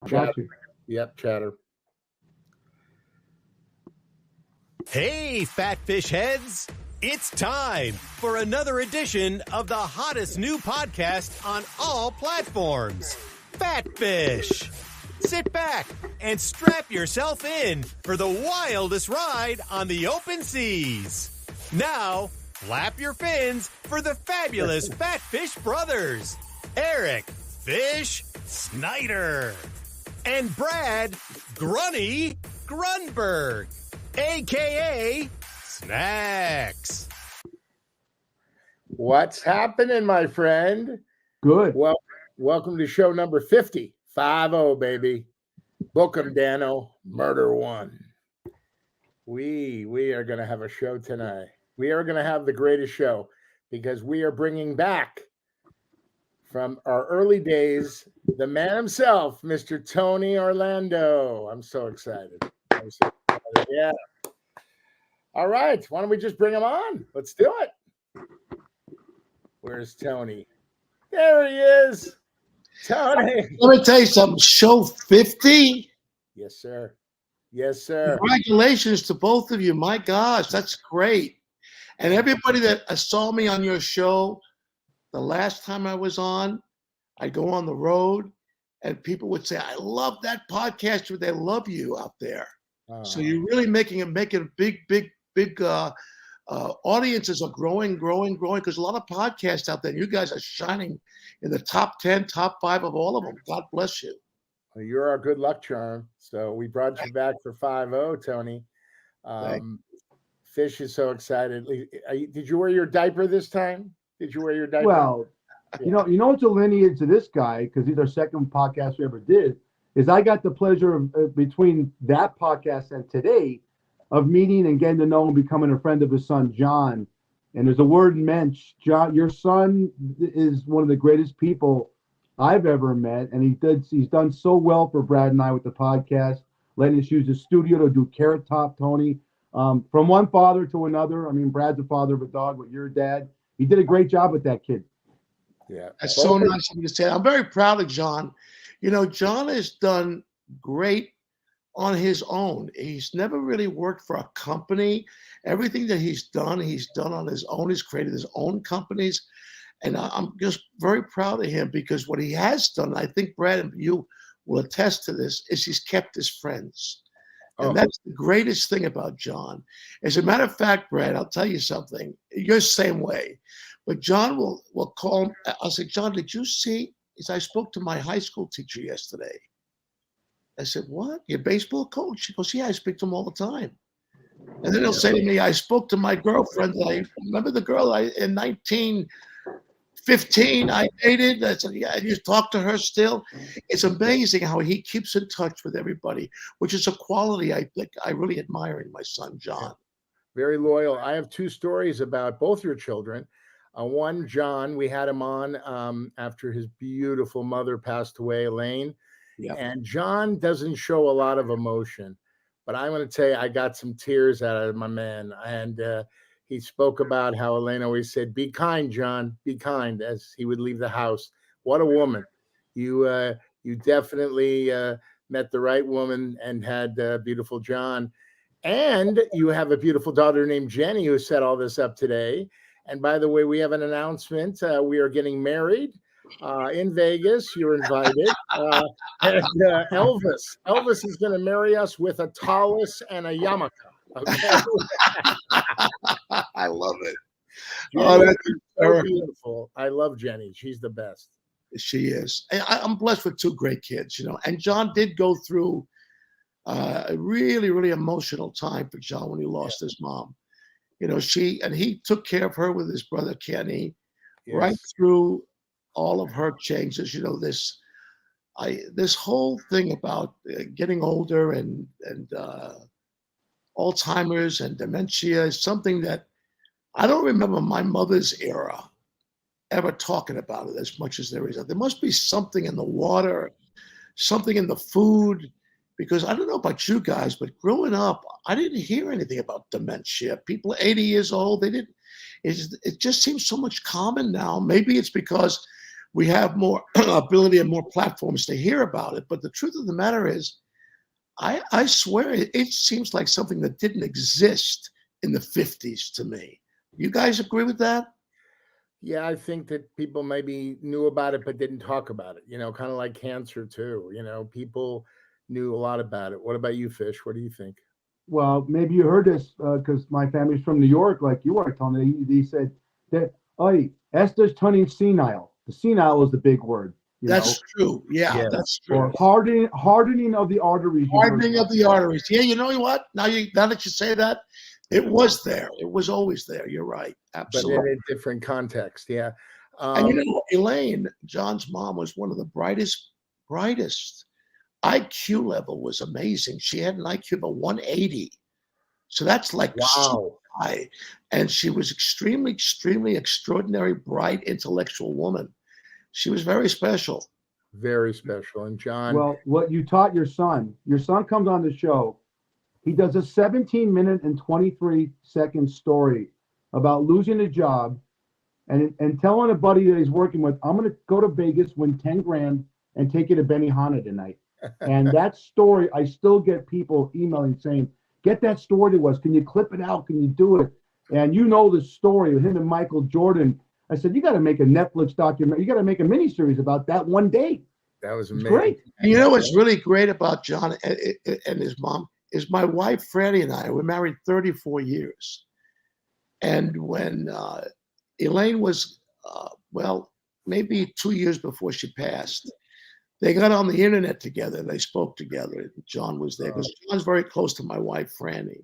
Chatter. Got you. Yep, chatter. Hey, fat fish heads! It's time for another edition of the hottest new podcast on all platforms, Fat Fish. Sit back and strap yourself in for the wildest ride on the open seas. Now, flap your fins for the fabulous Fat Fish brothers, Eric Fish Snyder and Brad Grunny Grunberg, a.k.a. Snacks. What's happening, my friend? Good. Well, welcome to show number 50. 50, baby. Book 'em, Dano. Murder One. We are going to have a show tonight. We are going to have the greatest show because we are bringing back from our early days the man himself, Mr. Tony Orlando. I'm so excited. Yeah. All right. Why don't we just bring him on? Let's do it. Where's Tony? There he is. Tony. Let me tell you something. Show 50? Yes, sir. Yes, sir. Congratulations to both of you. My gosh, that's great. And everybody that saw me on your show, the last time I was on, I go on the road and people would say, I love that podcast. They love you out there. So you're really making big audiences are growing because a lot of podcasts out there. You guys are shining in the top 10, top 5 of all of them. God bless you. Well, you're our good luck charm. So we brought you back for 50, Tony. Fish is so excited. Did you wear your diaper this time? Did you wear your diaper? Well, yeah. you know what's a lineage to this guy, because he's our second podcast we ever did, is I got the pleasure of between that podcast and today of meeting and getting to know and becoming a friend of his son, John. And there's a word mensch. John, your son is one of the greatest people I've ever met. And he's done so well for Brad and I with the podcast, letting us use the studio to do Carrot Top, Tony. From one father to another. I mean, Brad's the father of a dog with your dad. He did a great job with that kid. Yeah. That's so nice of you to say. I'm very proud of John. You know, John has done great on his own. He's never really worked for a company. Everything that he's done on his own. He's created his own companies. And I'm just very proud of him because what he has done, I think Brad and you will attest to this, is he's kept his friends. And that's the greatest thing about John. As a matter of fact, Brad, I'll tell you something. You're the same way. But John will call him. I'll say, John, did you see? He said, I spoke to my high school teacher yesterday. I said, what? Your baseball coach? She goes, yeah, I speak to him all the time. And then he'll say to me, I spoke to my girlfriend. I remember the girl in 1915 I dated. I said, yeah, you talk to her still. It's amazing how he keeps in touch with everybody, which is a quality I think I really admire in my son, John. Very loyal. I have 2 stories about both your children. One, John, we had him on after his beautiful mother passed away, Elaine. Yep. And John doesn't show a lot of emotion, but I'm going to tell you, I got some tears out of my man. And he spoke about how Elaine always said, be kind, John, be kind, as he would leave the house. What a woman. You definitely met the right woman and had beautiful John. And you have a beautiful daughter named Jenny who set all this up today. And by the way, we have an announcement. We are getting married in Vegas. You're invited. And Elvis is going to marry us with a Taurus and a yarmulke. Okay. I love it. Jenny, that's so beautiful. I love Jenny. She's the best. She is. I'm blessed with 2 great kids, you know. And John did go through a really, really emotional time for John when he lost his mom. You know, he took care of her with his brother Kenny, right through all of her changes. You know, this whole thing about getting older and Alzheimer's and dementia is something that I don't remember my mother's era ever talking about it as much as there is. There must be something in the water, something in the food. Because I don't know about you guys, but growing up, I didn't hear anything about dementia. People 80 years old, they didn't. It just seems so much common now. Maybe it's because we have more ability and more platforms to hear about it. But the truth of the matter is, I swear it seems like something that didn't exist in the 50s to me. You guys agree with that? Yeah, I think that people maybe knew about it but didn't talk about it. Kind of like cancer too. People knew a lot about it. What about you, Fish? What do you think? Well, maybe you heard this because my family's from New York, like you are, Tony. They said that, "Hey, Esther's turning senile." The senile is the big word, That's true. Yeah, Yeah. that's true. or hardening of the arteries. Hardening of the arteries. Yeah, you know what? Now that you say that, it was there. It was always there. You're right. But Absolutely. in a different context. Yeah. And Elaine, John's mom, was one of the brightest. IQ level was amazing. She had an IQ of a 180. So that's like super Wow. high. And she was extremely, extremely extraordinary, bright, intellectual woman. She was very special. Very special. And John, Well, what you taught your son comes on the show. He does a 17-minute and 23-second story about losing a job and telling a buddy that he's working with, "I'm going to go to Vegas, win 10 grand, and take you to Benihana tonight." And that story, I still get people emailing saying, "Get that story to us. Can you clip it out? Can you do it?" And the story of him and Michael Jordan. I said, "You got to make a Netflix documentary. You got to make a miniseries about that one day." that was It's amazing. great. And you know what's really great about John and his mom is my wife, Franny, and I were married 34 years. And when Elaine was, maybe 2 years before she passed, they got on the internet together. They spoke together. John was there because John's very close to my wife, Franny.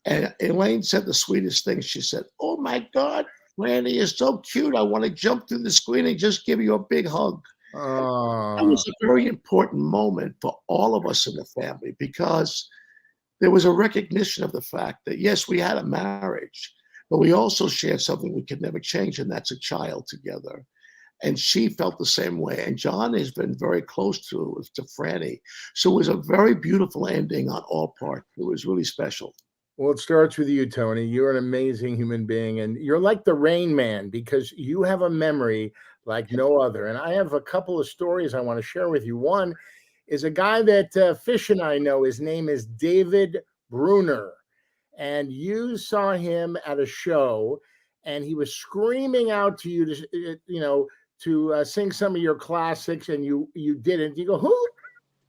And Elaine said the sweetest thing. She said, "Oh my God, Franny is so cute. I want to jump through the screen and just give you a big hug." That was a very important moment for all of us in the family because there was a recognition of the fact that, yes, we had a marriage, but we also shared something we could never change, and that's a child together. And she felt the same way. And John has been very close to Franny. So it was a very beautiful ending on all parts. It was really special. Well, it starts with you, Tony. You're an amazing human being, and you're like the Rain Man because you have a memory like no other. And I have a couple of stories I want to share with you. One is a guy that Fish and I know. His name is David Bruner, and you saw him at a show, and he was screaming out to you to sing some of your classics, and you didn't. You go, who?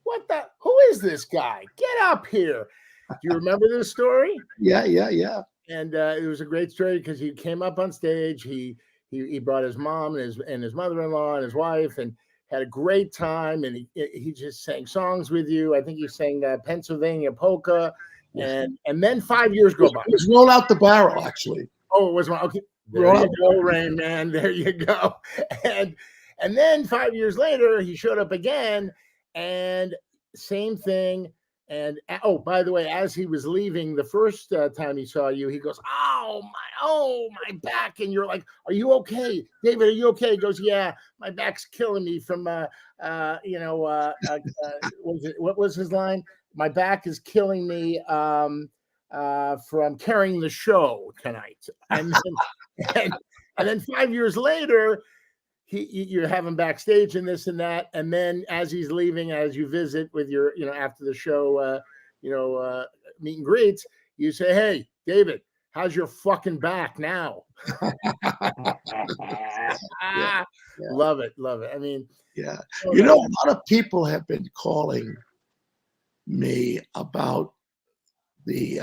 What the? Who is this guy? Get up here. Do you remember this story? Yeah. And it was a great story because he came up on stage. He brought his mom and his mother-in-law and his wife and had a great time. And he just sang songs with you. I think he sang Pennsylvania Polka. And then 5 years go by. It was Roll Out the Barrel, actually. Oh, it was okay. There you go, Rain Man. There you go. And then 5 years later, he showed up again, and same thing. And by the way, as he was leaving the first time he saw you, he goes, "Oh my back!" And you're like, "Are you okay, David? Are you okay?" He goes, "Yeah, my back's killing me from what was his line? My back is killing me from carrying the show tonight." And then 5 years later, you're having backstage and this and that, and then as he's leaving, as you visit with your, after the show, meet and greets, you say, "Hey, David, how's your fucking back now?" Yeah. Love it. I mean, yeah. A lot of people have been calling me about the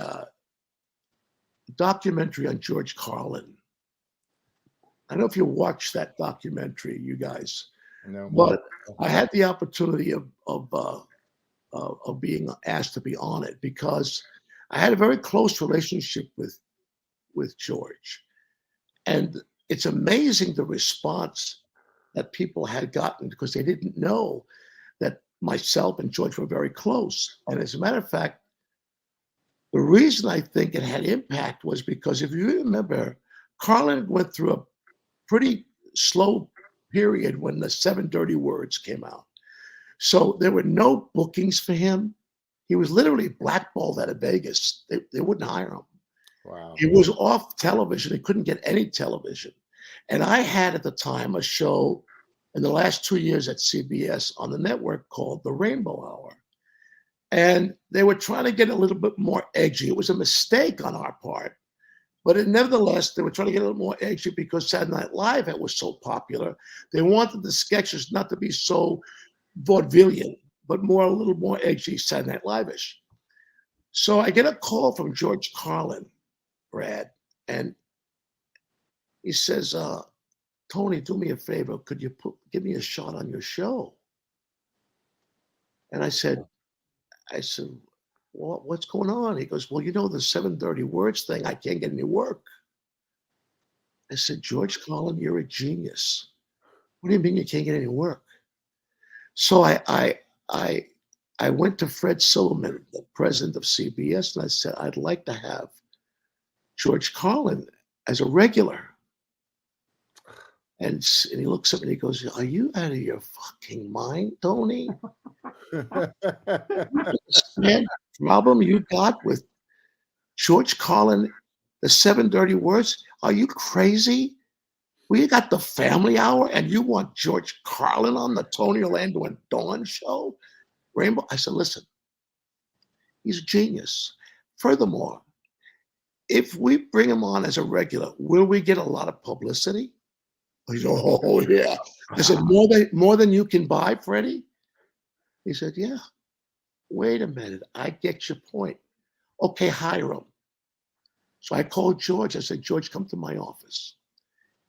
documentary on George Carlin. I don't know if you watched that documentary, you guys, but I had the opportunity of being asked to be on it because I had a very close relationship with George, and it's amazing the response that people had gotten because they didn't know that myself and George were very close. And as a matter of fact, the reason I think it had impact was because if you remember, Carlin went through a pretty slow period when the 7 Dirty Words came out. So there were no bookings for him. He was literally blackballed out of Vegas. They wouldn't hire him. wow. He was off television. He couldn't get any television. And I had at the time a show in the last 2 years at CBS on the network called The Rainbow Hour. And they were trying to get a little bit more edgy. It was a mistake on our part. But nevertheless, they were trying to get a little more edgy because Saturday Night Live was so popular. They wanted the sketches not to be so vaudevillian, but a little more edgy, Saturday Night Live-ish. So I get a call from George Carlin, Brad, and he says, Tony, do me a favor. Could you give me a shot on your show? And I said, well, what's going on? He goes, well, you know, the 730 words thing, I can't get any work. I said, George Carlin, you're a genius. What do you mean you can't get any work? So I went to Fred Silverman, the president of CBS, and I said, I'd like to have George Carlin as a regular. And he looks up and he goes, are you out of your fucking mind, Tony? Man, problem you got with George Carlin, the 730 words? Are you crazy? We got the Family Hour and you want George Carlin on the Tony Orlando and Dawn show? Rainbow? I said, listen, he's a genius. Furthermore, if we bring him on as a regular, will we get a lot of publicity? He said, oh, yeah. I said, more than you can buy, Freddie? He said, yeah. Wait a minute. I get your point. Okay, hire him. So I called George. I said, George, come to my office.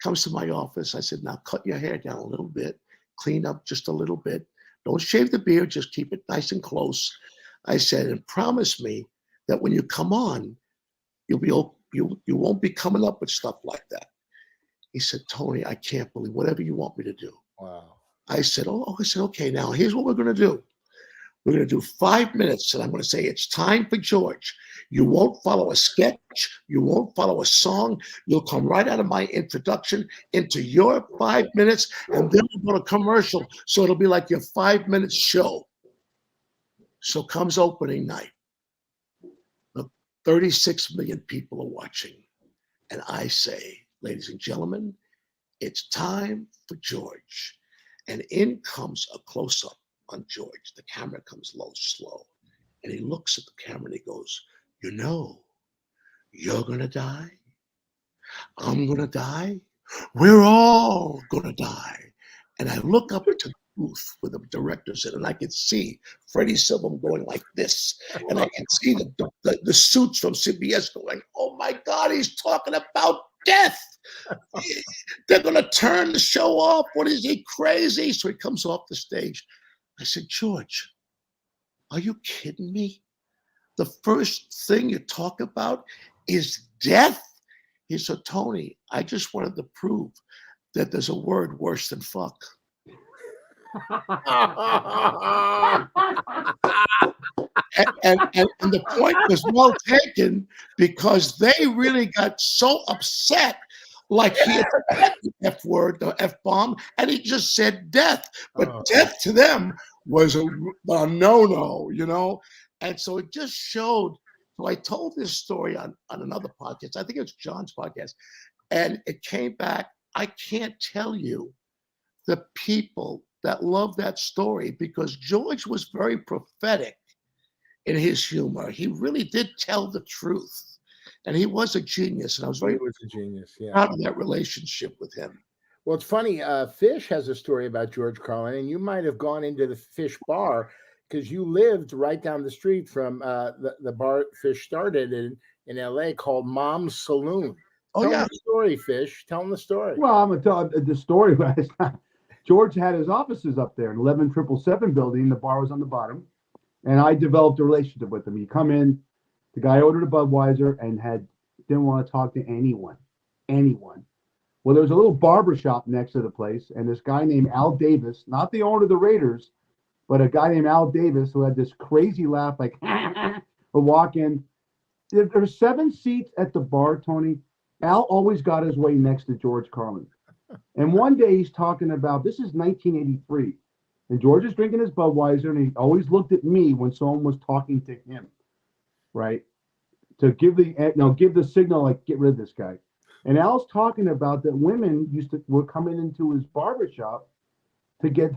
Comes to my office. I said, now cut your hair down a little bit. Clean up just a little bit. Don't shave the beard. Just keep it nice and close. I said, and promise me that when you come on, you won't be coming up with stuff like that. He said, Tony, I can't believe whatever you want me to do. Wow. I said, okay, now here's what we're going to do. We're going to do 5 minutes, and I'm going to say it's time for George. You won't follow a sketch. You won't follow a song. You'll come right out of my introduction into your 5 minutes, and then we'll go to commercial. So it'll be like your 5-minute show. So comes opening night. Look, 36 million people are watching. And I say, ladies and gentlemen, it's time for George. And in comes a close-up on George. The camera comes low, slow. And he looks at the camera and he goes, you know, you're going to die. I'm going to die. We're all going to die. And I look up to the booth where the director's in, and I can see Freddie Silverman going like this. And I can see the suits from CBS going, oh my God, he's talking about death. They're going to turn the show off. What is he, crazy? So he comes off the stage. I said, George, are you kidding me? The first thing you talk about is death? He said, Tony, I just wanted to prove that there's a word worse than fuck. and the point was well taken because they really got so upset, like he had said the F word, the F-bomb, and he just said death. But death to them was a no-no, you know? And so it just showed. So I told this story on another podcast. I think it was John's podcast. And it came back. I can't tell you the people that love that story because George was very prophetic in his humor. He really did tell the truth. And he was a genius. And I was very proud of that relationship with him. Well, it's funny. Fish has a story about George Carlin, and you might have gone into the Fish bar because you lived right down the street from the bar Fish started in L.A. called Mom's Saloon. Tell them the story, Fish. Tell them the story. Well, I'm going to tell the story. George had his offices up there in 11777 building. The bar was on the bottom. And I developed a relationship with him. You come in, the guy ordered a Budweiser and didn't want to talk to anyone. Well, there was a little barber shop next to the place, and this guy named Al Davis, not the owner of the Raiders, but a guy named Al Davis who had this crazy laugh, like, would walk in. There's 7 seats at the bar, Tony. Al always got his way next to George Carlin. And one day he's talking about, this is 1983, and George is drinking his Budweiser, and he always looked at me when someone was talking to him, right? To give the signal, like, get rid of this guy. And Al's talking about that women were coming into his barbershop to get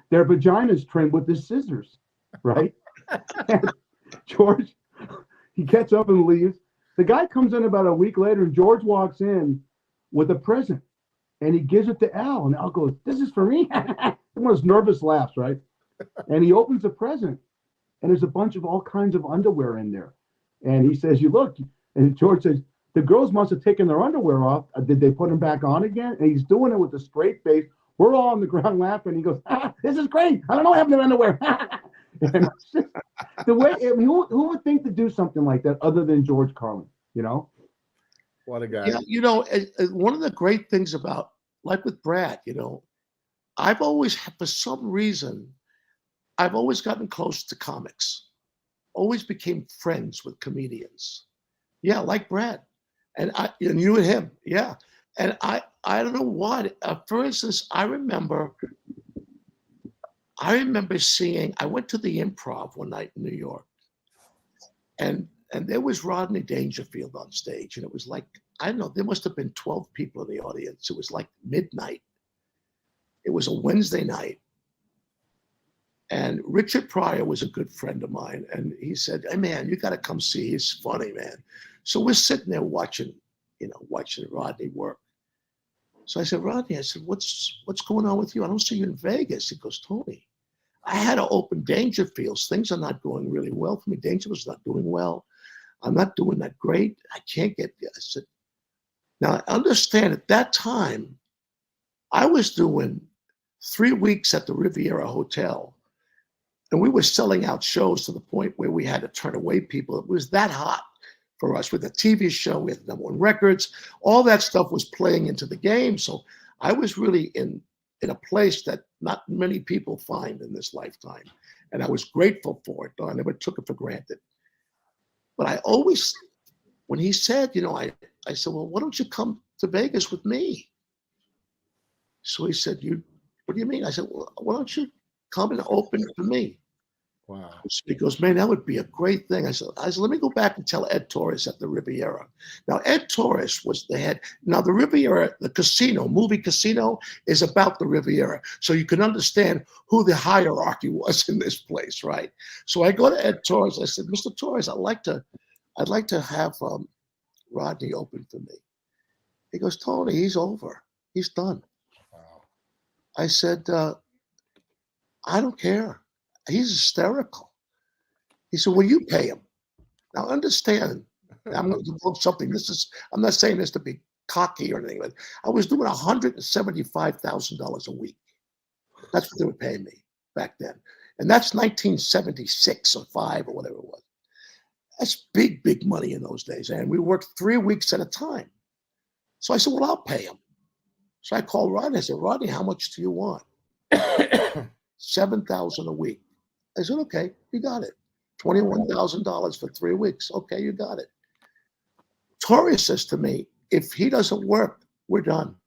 their vaginas trimmed with his scissors, right? And George, he gets up and leaves. The guy comes in about a week later, and George walks in with a present, and he gives it to Al, and Al goes, "This is for me." One of those nervous laughs, right? And he opens the present, and there's a bunch of all kinds of underwear in there. And he says, "You look," and George says, "The girls must have taken their underwear off. Did they put them back on again?" And he's doing it with a straight face. We're all on the ground laughing. He goes, "This is great. I don't know what happened to underwear." And just, the way, I mean, who would think to do something like that other than George Carlin? You know, What a guy. Yeah, one of the great things about, like with Brad, I've always, for some reason, I've always gotten close to comics. Always became friends with comedians. Yeah, like Brad, and you and him. Yeah, and I don't know what. For instance, I remember seeing. I went to the Improv one night in New York, and there was Rodney Dangerfield on stage, and it was like, I don't know, there must have been 12 people in the audience. It was like midnight. It was a Wednesday night. And Richard Pryor was a good friend of mine. And he said, "Hey man, you got to come see. He's funny, man." So we're sitting there watching Rodney work. So I said, "Rodney," I said, what's going on with you? I don't see you in Vegas." He goes, "Tony, I had to open Dangerfields. Things are not going really well for me. Dangerfield's not doing well. I'm not doing that great. I can't get there." I said, now I understand at that time, I was doing 3 weeks at the Riviera Hotel, and we were selling out shows to the point where we had to turn away people. It was that hot for us with the TV show. We had the #1 records. All that stuff was playing into the game. So I was really in a place that not many people find in this lifetime. And I was grateful for it, though I never took it for granted. But I always, when he said, I said, "Well, why don't you come to Vegas with me?" So he said, "What do you mean?" I said, "Well, why don't you come and open for me?" Wow. He goes, "Man, that would be a great thing." I said, "Let me go back and tell Ed Torres at the Riviera." Now, Ed Torres was the head. Now, the Riviera, the casino, movie casino, is about the Riviera. So you can understand who the hierarchy was in this place, right? So I go to Ed Torres. I said, "Mr. Torres, I'd like to have Rodney open for me." He goes, "Tony, he's over. He's done." Wow. I said, "I don't care. He's hysterical." He said, "Well, you pay him." Now understand, I'm going to devote something. I'm not saying this to be cocky or anything, but I was doing $175,000 a week. That's what they were paying me back then. And that's 1976 or 5 or whatever it was. That's big, big money in those days. And we worked 3 weeks at a time. So I said, "Well, I'll pay him." So I called Rodney. I said, "Rodney, how much do you want?" $7,000 a week. I said, "Okay, you got it. $21,000 for 3 weeks. Okay, you got it." Torres says to me, "If he doesn't work, we're done.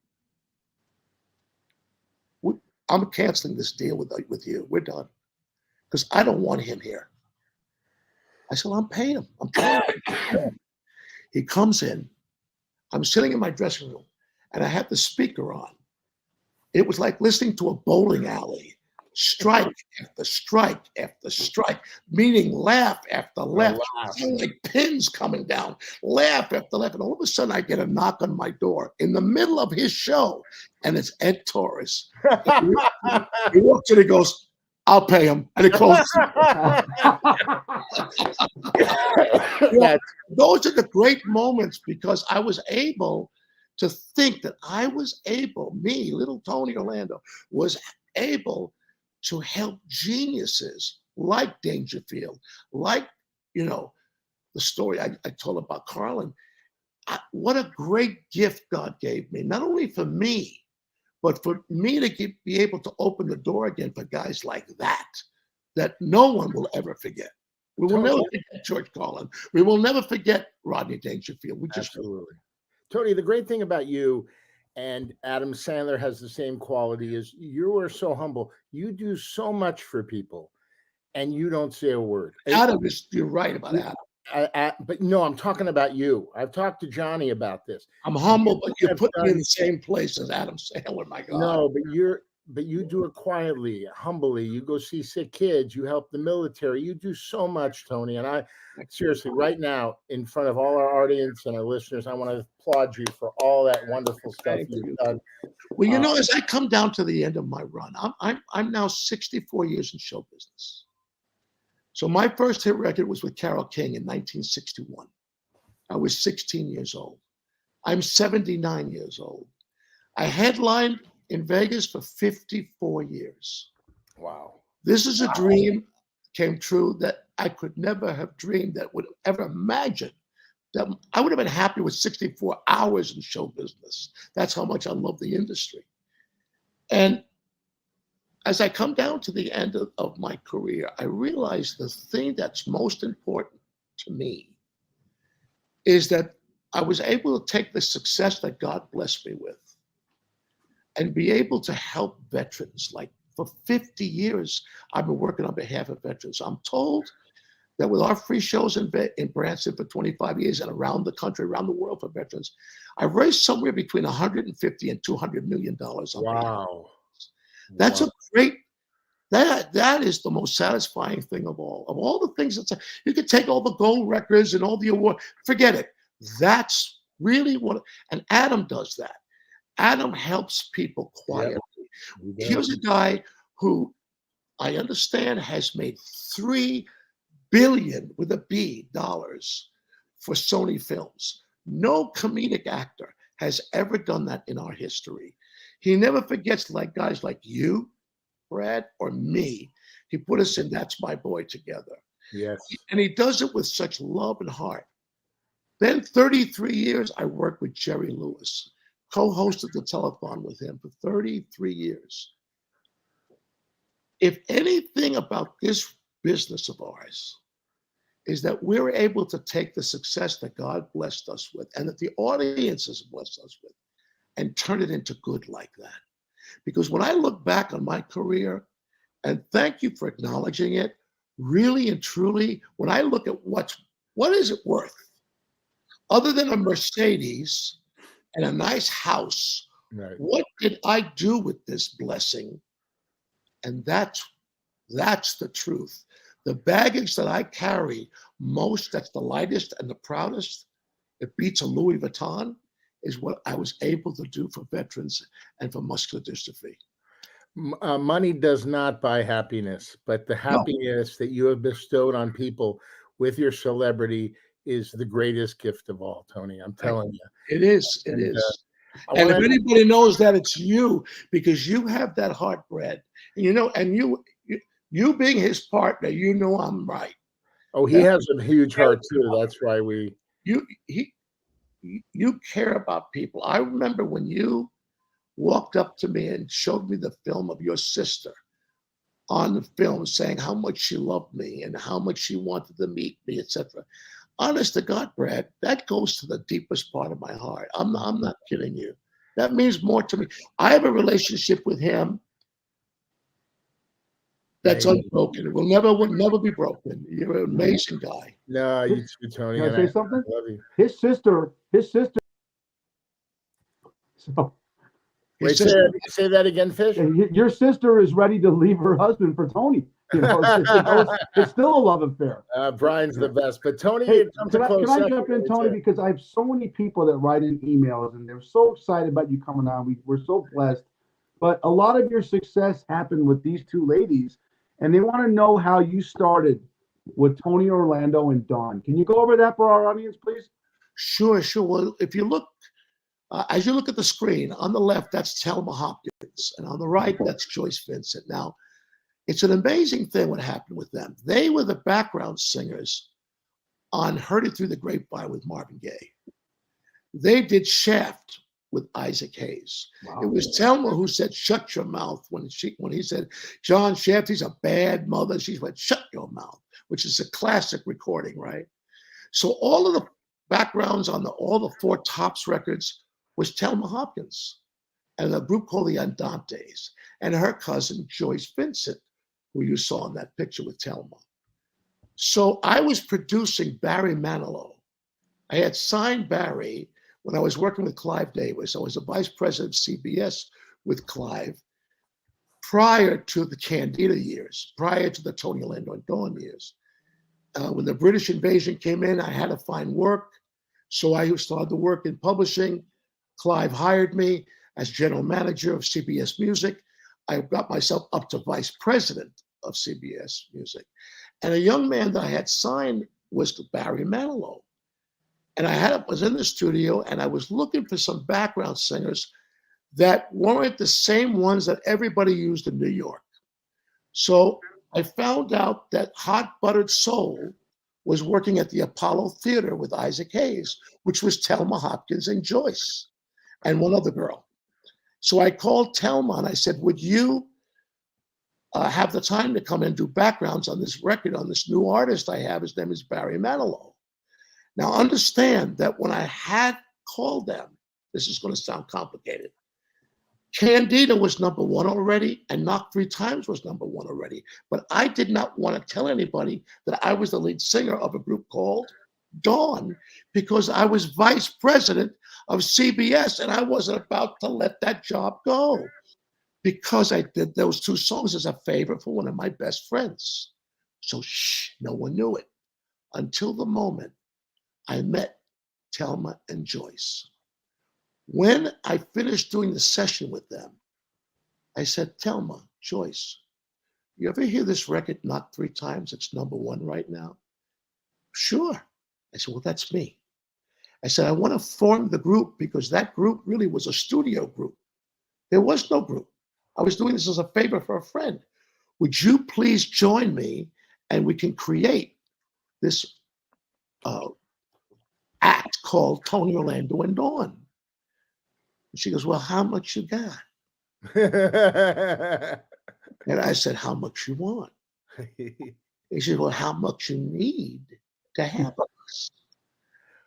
I'm canceling this deal with you. We're done. Because I don't want him here." I said, "Well, I'm paying him. I'm paying him." He comes in. I'm sitting in my dressing room, and I had the speaker on. It was like listening to a bowling alley. Strike after strike after strike, meaning laugh after laugh. Sound like pins coming down, laugh after laugh. And all of a sudden, I get a knock on my door in the middle of his show, and it's Ed Torres. He walks in, he goes, "I'll pay him," and he closes. Those are the great moments, because I was able to think that me, little Tony Orlando, was able to help geniuses like Dangerfield, like, the story I told about Carlin. What a great gift God gave me, not only for me, but for me to be able to open the door again for guys like that no one will ever forget. We will never forget George Carlin. We will never forget Rodney Dangerfield. Absolutely. Tony, the great thing about you, and Adam Sandler has the same quality, is you are so humble. You do so much for people, and you don't say a word. Adam, you're right about Adam. But no, I'm talking about you. I've talked to Johnny about this. I'm humble, but you put me in the same place as Adam Sandler. My God. No, but but you do it quietly, humbly. You go see sick kids, you help the military, you do so much, Tony. And I seriously, right now, in front of all our audience and our listeners, I want to applaud you for all that wonderful stuff you've done. Well, you know, as I come down to the end of my run, I'm now 64 years in show business. So my first hit record was with Carole King in 1961. I was 16 years old. I'm 79 years old. I headlined in Vegas for 54 years. Wow. This is a dream came true that I could never have dreamed, that would ever imagine. That I would have been happy with 64 hours in show business. That's how much I love the industry. And as I come down to the end of my career, I realize the thing that's most important to me is that I was able to take the success that God blessed me with and be able to help veterans. Like for 50 years, I've been working on behalf of veterans. I'm told that with our free shows in Branson for 25 years and around the country, around the world for veterans, I've raised somewhere between 150 and $200 million. Wow. That's a great, that is the most satisfying thing of all. Of all the things that you could take all the gold records and all the award, forget it. That's really what, and Adam does that. Adam helps people quietly. Yep. Here's a guy who I understand has made $3 billion with a B dollars for Sony Films. No comedic actor has ever done that in our history. He never forgets, like guys like you, Brad, or me. He put us in That's My Boy together. Yes. And he does it with such love and heart. Then 33 years, I worked with Jerry Lewis, co-hosted the telethon with him for 33 years. If anything about this business of ours is that we're able to take the success that God blessed us with and that the audiences blessed us with and turn it into good like that. Because when I look back on my career, and thank you for acknowledging it, really and truly, when I look at what is it worth? Other than a Mercedes and a nice house, right. What did I do with this blessing? And that's the truth. The baggage that I carry most, that's the lightest and the proudest, it beats a Louis Vuitton, is what I was able to do for veterans and for muscular dystrophy. Money does not buy happiness, but the happiness that you have bestowed on people with your celebrity is the greatest gift of all, Tony. I'm telling you. It is. It is. And if anybody knows that, it's you, because you have that heart, Brad. And you being his partner, you know I'm right. Oh, he has a huge heart too. That's why you care about people. I remember when you walked up to me and showed me the film of your sister on the film, saying how much she loved me and how much she wanted to meet me, etc. Honest to God, Brad, that goes to the deepest part of my heart. I'm not kidding you. That means more to me. I have a relationship with him that's unbroken. It will never be broken. You're an amazing guy. No, you too, Tony. Can I say something? I love you. His sister. So, wait, say that again, Fish. Your sister is ready to leave her husband for Tony. You know, it's still a love affair. Brian's the best, but Tony, hey, can I jump in, Tony? Because I have so many people that write in emails, and they're so excited about you coming on. We're so blessed. But a lot of your success happened with these two ladies, and they want to know how you started with Tony Orlando and Dawn. Can you go over that for our audience, please? Sure. Well, if you look, as you look at the screen, on the left, that's Thelma Hopkins, and on the right, that's Joyce Vincent. Now, it's an amazing thing what happened with them. They were the background singers on Heard It Through the Grapevine with Marvin Gaye. They did Shaft with Isaac Hayes. Wow. It was Thelma who said, "Shut your mouth," when he said, "John Shaft, he's a bad mother." She went, "Shut your mouth," which is a classic recording, right? So all of the backgrounds on all the four Tops records was Thelma Hopkins and a group called the Andantes and her cousin Joyce Vincent, who you saw in that picture with Thelma. So I was producing Barry Manilow. I had signed Barry when I was working with Clive Davis. I was the vice president of CBS with Clive. prior to the Candida years, prior to the Tony Orlando and Dawn years. When the British invasion came in, I had to find work. So I started to work in publishing. Clive hired me as general manager of CBS Music. I got myself up to vice president of CBS Music. And a young man that I had signed was Barry Manilow. And I was in the studio and I was looking for some background singers that weren't the same ones that everybody used in New York. So I found out that Hot Buttered Soul was working at the Apollo Theater with Isaac Hayes, which was Thelma Hopkins and Joyce and one other girl. So I called Thelma and I said, would you have the time to come and do backgrounds on this record, on this new artist I have? His name is Barry Manilow. Now understand that when I had called them, this is going to sound complicated, Candida was number one already, and Knock 3 Times was number one already. But I did not want to tell anybody that I was the lead singer of a group called Dawn, because I was vice president of CBS, and I wasn't about to let that job go, because I did those 2 songs as a favor for one of my best friends. So shh, no one knew it until the moment I met Thelma and Joyce. When I finished doing the session with them, I said, Thelma, Joyce, you ever hear this record Knock 3 Times? It's number one right now. Sure. I said, well, that's me. I said, I want to form the group because that group really was a studio group. There was no group. I was doing this as a favor for a friend. Would you please join me and we can create this act called Tony Orlando and Dawn? And she goes, well, how much you got? And I said, how much you want? He said, well, how much you need to have us?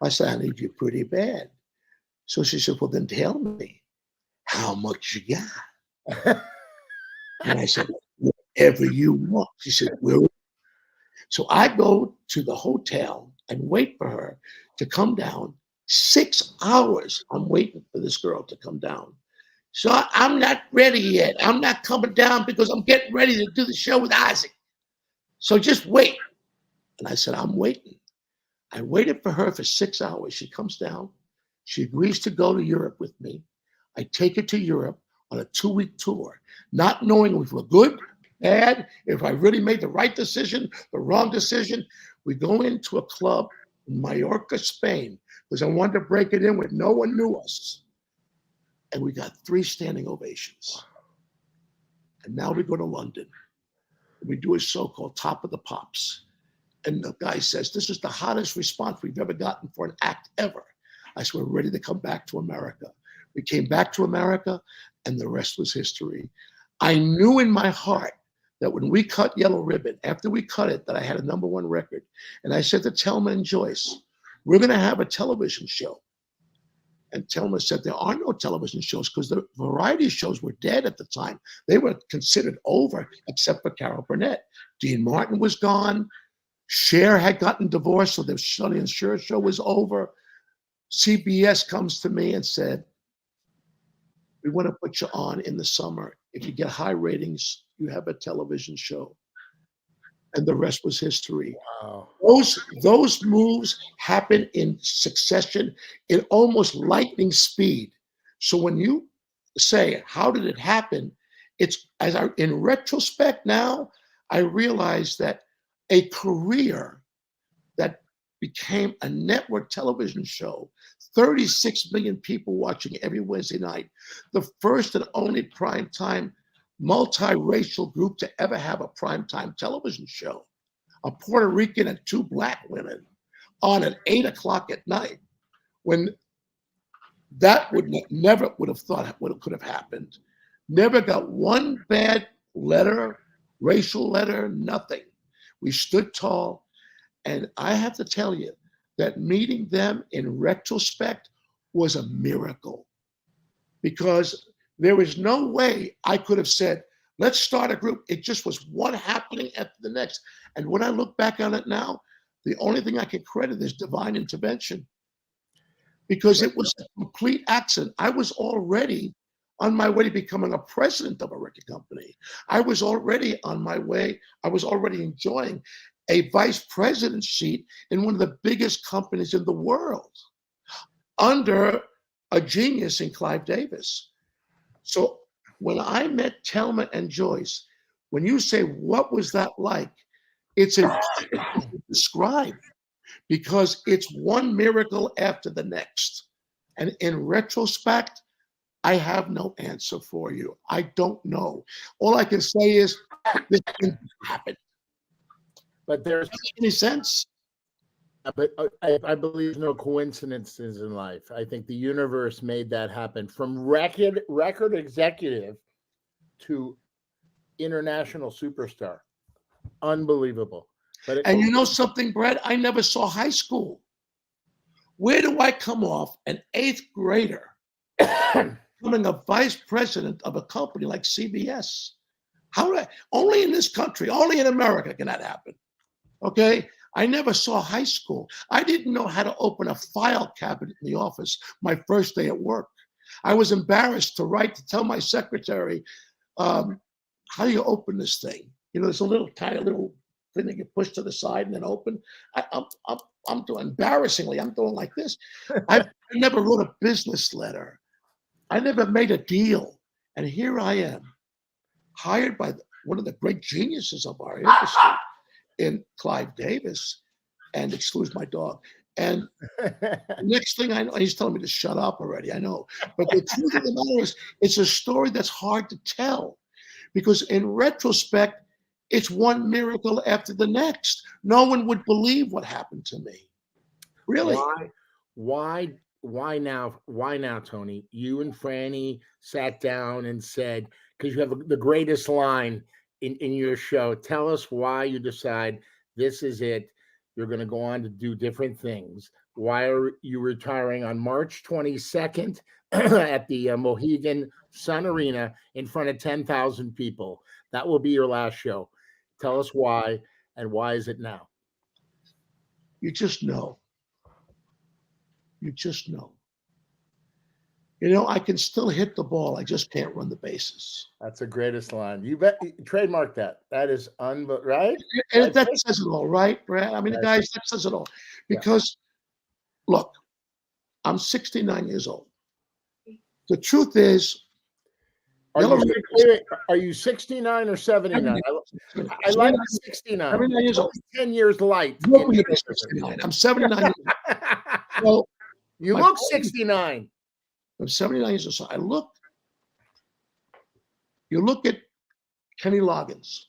I said, I need you pretty bad. So she said, well, then tell me how much you got. And I said, whatever you want. She said, well, so I go to the hotel and wait for her to come down. 6 hours I'm waiting for this girl to come down. So I'm not ready yet. I'm not coming down because I'm getting ready to do the show with Isaac. So just wait. And I said, I'm waiting. I waited for her for 6 hours. She comes down. She agrees to go to Europe with me. I take her to Europe on a 2-week tour, not knowing if we're good, bad, if I really made the right decision, the wrong decision. We go into a club in Mallorca, Spain, because I wanted to break it in when no one knew us. And we got 3 standing ovations. And now we go to London. We do a show called Top of the Pops. And the guy says, this is the hottest response we've ever gotten for an act ever. I said, we're ready to come back to America. We came back to America, and the rest was history. I knew in my heart that when we cut Yellow Ribbon, after we cut it, that I had a number 1 record. And I said to Thelma and Joyce, we're going to have a television show. And Thelma said, there are no television shows because the variety shows were dead at the time. They were considered over, except for Carol Burnett. Dean Martin was gone. Cher had gotten divorced, so the Sonny and Cher show was over. CBS comes to me and said, we want to put you on in the summer. If you get high ratings, you have a television show. And the rest was history. Wow. Those moves happen in succession in almost lightning speed. So when you say, how did it happen? It's in retrospect now, I realize that a career that became a network television show, 36 million people watching every Wednesday night, the first and only primetime multiracial group to ever have a primetime television show, a Puerto Rican and 2 Black women on at 8 o'clock at night, when that never would have thought what could have happened. Never got 1 bad letter, racial letter, nothing. We stood tall. And I have to tell you that meeting them in retrospect was a miracle, because there was no way I could have said, let's start a group. It just was one happening after the next. And when I look back on it now, the only thing I can credit is divine intervention, because it was a complete accident. I was already on my way to becoming a president of a record company. I was already on my way. I was already enjoying a vice president seat in one of the biggest companies in the world under a genius in Clive Davis. So when I met Telma and Joyce, when you say, what was that like? It's impossible to describe because it's one miracle after the next. And in retrospect, I have no answer for you. I don't know. All I can say is this didn't happen. But there's Does that make any sense? but I believe no coincidences in life. I think the universe made that happen. From record executive to international superstar. Unbelievable. And you know something, Brett? I never saw high school. Where do I come off an 8th grader becoming a vice president of a company like CBS? Only in this country, only in America can that happen. Okay? I never saw high school. I didn't know how to open a file cabinet in the office my first day at work. I was embarrassed to tell my secretary, how do you open this thing? You know, there's a little tiny little thing that you push to the side and then open. I'm doing embarrassingly. I'm doing like this. I never wrote a business letter. I never made a deal. And here I am, hired by one of the great geniuses of our industry in Clive Davis, and excuse my dog. And next thing I know, he's telling me to shut up already. I know. But the truth of the matter is, it's a story that's hard to tell because in retrospect, it's one miracle after the next. No one would believe what happened to me. Really? Why now, Tony? You and Franny sat down and said, because you have the greatest line in your show, tell us why you decide this is it. You're going to go on to do different things. Why are you retiring on March 22nd at the Mohegan Sun Arena in front of 10,000 people? That will be your last show. Tell us why, and why is it now? You just know. You just know. You know, I can still hit the ball. I just can't run the bases. That's the greatest line. You bet. Trademark that. That is right? And that says it all, right, Brad? I mean, guys, that says it all. Because, look, I'm 69 years old. The truth is, are you 69 or 79? I like 69. 79 years old. 10 years light. I'm 79 years old. So, you look 69. I'm 79 years old. So you look at Kenny Loggins,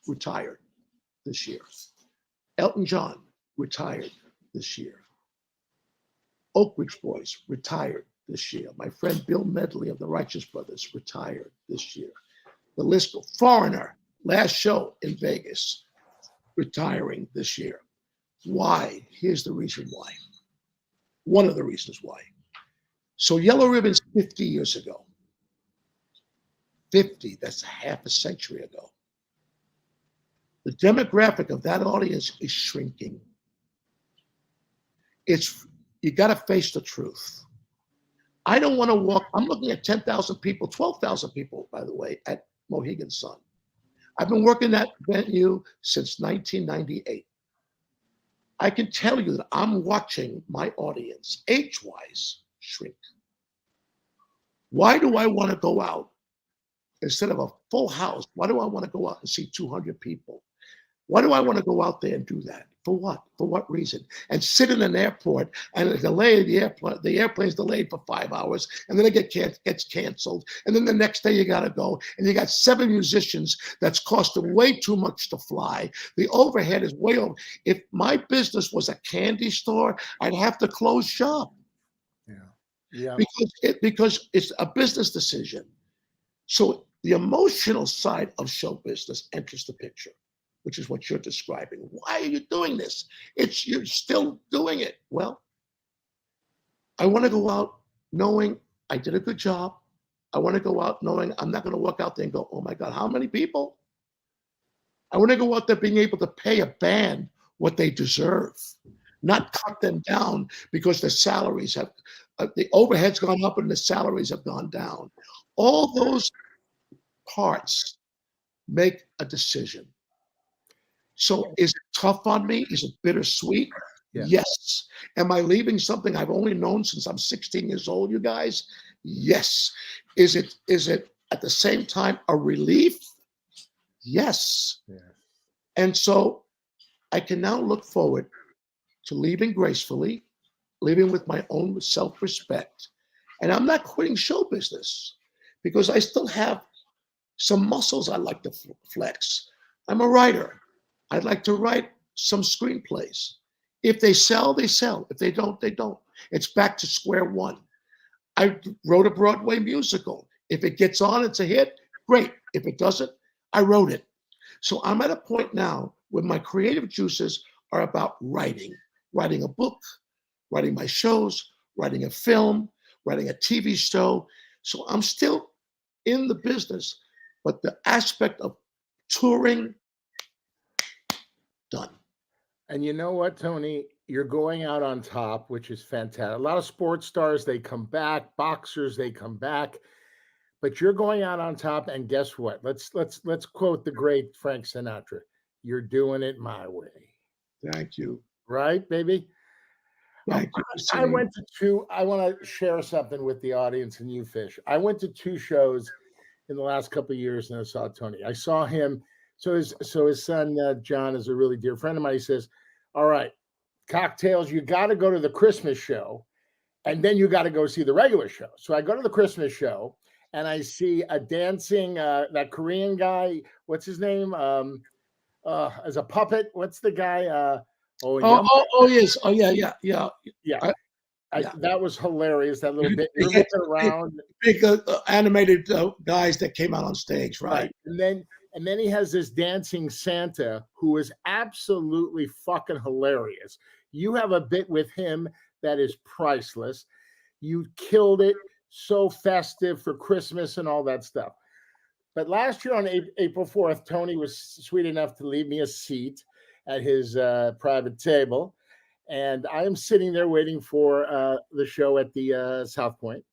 retired this year. Elton John, retired this year. Oak Ridge Boys, retired this year. My friend Bill Medley of the Righteous Brothers, retired this year. The list goes. Foreigner, last show in Vegas, retiring this year. Why? Here's the reason why. One of the reasons why. So Yellow Ribbon's 50 years ago. 50, that's half a century ago. The demographic of that audience is shrinking. You got to face the truth. I don't want to walk. I'm looking at 10,000 people, 12,000 people, by the way, at Mohegan Sun. I've been working that venue since 1998. I can tell you that I'm watching my audience, age-wise, shrink. Why do I want to go out instead of a full house? Why do I want to go out and see 200 people? Why do I want to go out there and do that? For what? For what reason? And sit in an airport and delay the airplane's delayed for 5 hours, and then it gets canceled. And then the next day you got to go, and you got 7 musicians that's costing way too much to fly. The overhead is way over. If my business was a candy store, I'd have to close shop. Yeah. Because it's a business decision. So the emotional side of show business enters the picture, which is what you're describing. Why are you doing this? You're still doing it. Well, I want to go out knowing I did a good job. I want to go out knowing I'm not going to walk out there and go, oh my God, how many people? I want to go out there being able to pay a band what they deserve, not cut them down because the salaries have, the overhead's gone up and the salaries have gone down. All those parts make a decision. So is it tough on me? Is it bittersweet? Yeah. Yes. Am I leaving something I've only known since I'm 16 years old, you guys? Yes. Is it at the same time a relief? Yes. Yeah. And so I can now look forward to leaving gracefully, leaving with my own self-respect. And I'm not quitting show business because I still have some muscles I like to flex. I'm a writer. I'd like to write some screenplays. If they sell, they sell. If they don't, they don't. It's back to square one. I wrote a Broadway musical. If it gets on, it's a hit. Great. If it doesn't, I wrote it. So I'm at a point now where my creative juices are about writing a book, writing my shows, writing a film, writing a TV show. So I'm still in the business, but the aspect of touring, done. And you know what, Tony? You're going out on top, which is fantastic. A lot of sports stars, they come back, boxers, they come back, but you're going out on top. And guess what? Let's quote the great Frank Sinatra. You're doing it my way. Thank you. Right, baby? Thank you. I went to two. I want to share something with the audience and you, Fish. I went to 2 shows in the last couple of years, and I saw Tony. I saw him. So his son John is a really dear friend of mine. He says, "All right, cocktails. You got to go to the Christmas show, and then you got to go see the regular show." So I go to the Christmas show, and I see a dancing that Korean guy. What's his name? As a puppet. What's the guy? Yes. Oh, yeah. Yeah. Yeah. That was hilarious. That little bit. You're looking around. Big animated guys that came out on stage, right? And then he has this dancing Santa who is absolutely fucking hilarious. You have a bit with him that is priceless. You killed it. So festive for Christmas and all that stuff. But last year on April 4th, Tony was sweet enough to leave me a seat at his private table. And I am sitting there waiting for the show at the South Point.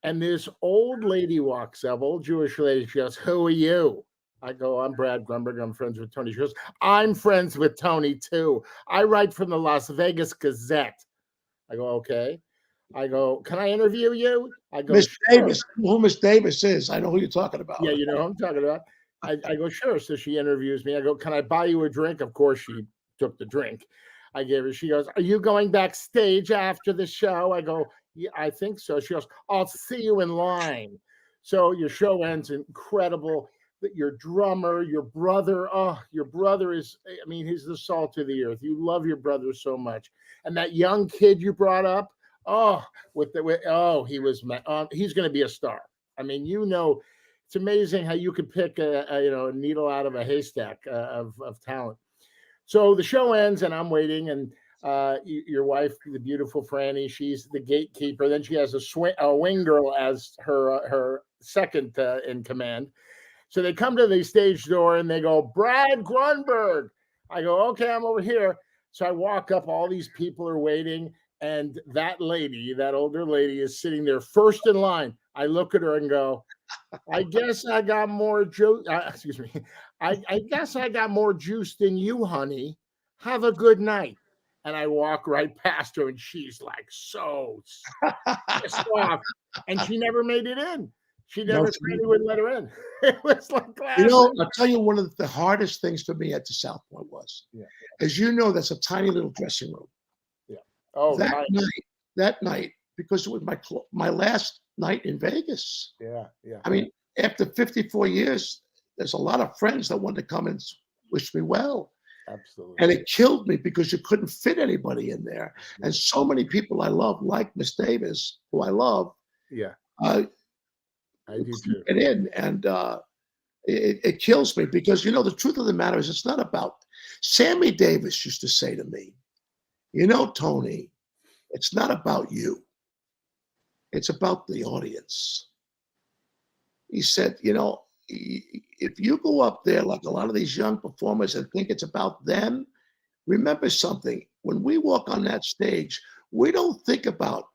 And this old lady walks up, old Jewish lady. She goes, "Who are you?" I go, "I'm Brad Grunberg. I'm friends with Tony." She goes, "I'm friends with Tony too. I write from the Las Vegas Gazette." I go, "Okay." I go, "Can I interview you?" I go, Miss "Sure." Davis, who Miss Davis is. I know who you're talking about. Yeah, you know who I'm talking about. I go, "Sure." So she interviews me. I go, "Can I buy you a drink?" Of course, she took the drink. I gave her. She goes, "Are you going backstage after the show?" I go, "Yeah, I think so." She goes, "I'll see you in line." So your show ends incredible. Your drummer, your brother, your brother is, I mean, he's the salt of the earth. You love your brother so much. And that young kid you brought up, he was, he's going to be a star. I mean, it's amazing how you could pick a needle out of a haystack of talent. So the show ends and I'm waiting, and your wife, the beautiful Franny, she's the gatekeeper. Then she has a wing girl as her second in command. So they come to the stage door and they go, "Brad Grunberg." I go, "Okay, I'm over here." So I walk up, all these people are waiting, and that older lady is sitting there first in line. I look at her and go, "I guess I got more juice." Excuse me. I guess I got more juice than you, honey. Have a good night. And I walk right past her, and she's like so pissed off. And she never made it in. She never would let her in. It was like classic. I'll tell you, one of the hardest things for me at the South Point was, as you know, that's a tiny little dressing room. Yeah. Oh, that night, because it was my last night in Vegas. Yeah. I mean, after 54 years, there's a lot of friends that wanted to come and wish me well. Absolutely. And it killed me because you couldn't fit anybody in there. And so many people I love, like Miss Davis, who I love. Yeah. I do too. Get in, and it kills me because the truth of the matter is, it's not about. Sammy Davis used to say to me, "Tony, it's not about you. It's about the audience." He said, if you go up there like a lot of these young performers and think it's about them, remember something. When we walk on that stage, we don't think about